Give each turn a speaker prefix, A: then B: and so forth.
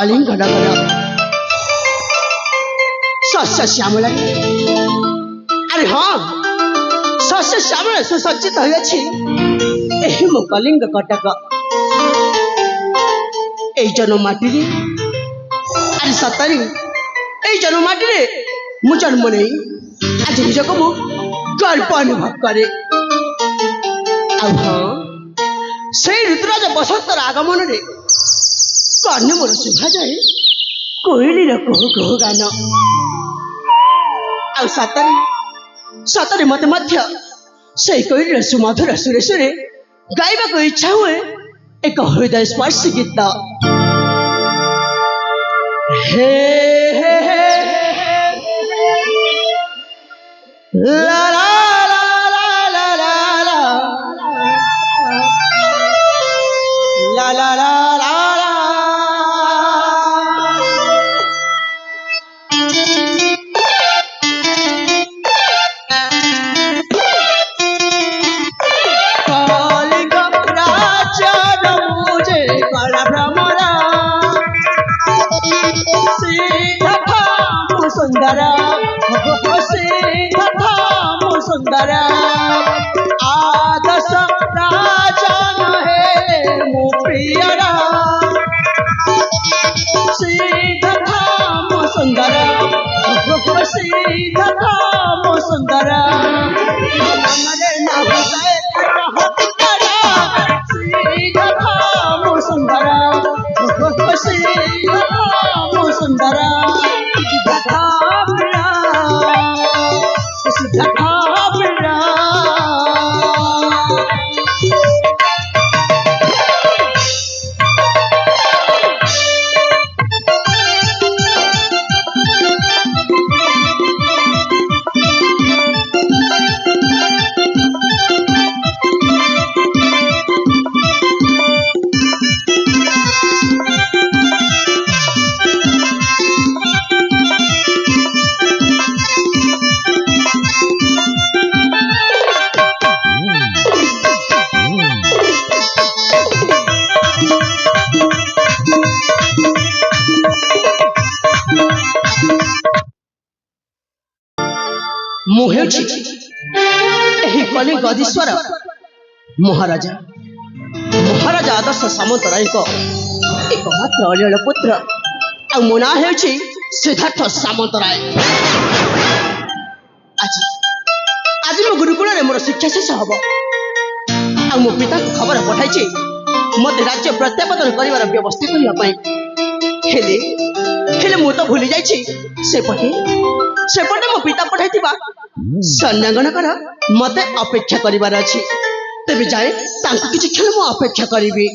A: कलिंग नगर शस्य श्यामला अरे हाँ शस्य श्यामला सुसज्जित हो कलिंग कटक এই জন্মমাটিরে আরে সতরে এই জন্মমাটিরে মু জন্ম নেই আজ নিজকে মু গর্ব অনুভব করে সেই ঋতুরাজ বসন্তর আগমନରେ কর্ণে মোর শুভা যায় কোইলির কুহু কুহু গান ଆଉ ସତରେ ମତେ ମଧ୍ୟ ସେଇ କୋଇଲିର ସୁମଧୁର ସୁରେ ସୁରେ ଗାଇବାକୁ ଇଚ୍ଛା ହୁଏ ଏକ ହୃଦୟ ସ୍ପର୍ଶୀ ଗୀତ हे हे हे ला ला ला ला ला ला ला ला ला सुंदरा सुंदरा आदर्श राजा है मो प्रियरा सीधा मो सुंदरा सीधा मो सुंदरा हमारे नाम सीधा मो सुंदरा सीधा मो सुंदरा कलिंग अधीश्वर महाराजा महाराजा आदर्श सामंतराय एकमात्र अलियल पुत्र मो ना हो सिद्धार्थ सामंतराय आज आज मो गुरुकुल मोर शिक्षा शेष हम मो पिता को खबर पठाई मत राज्य प्रत्यावर्तन कर व्यवस्था करने मु तो भूली जाइए सेपटे मो पिता पठाई सन्यागणकर मत अपेक्षा करिवार अछि तेबे जाए तांको किछि क्षण मो अपेक्षा करिबी।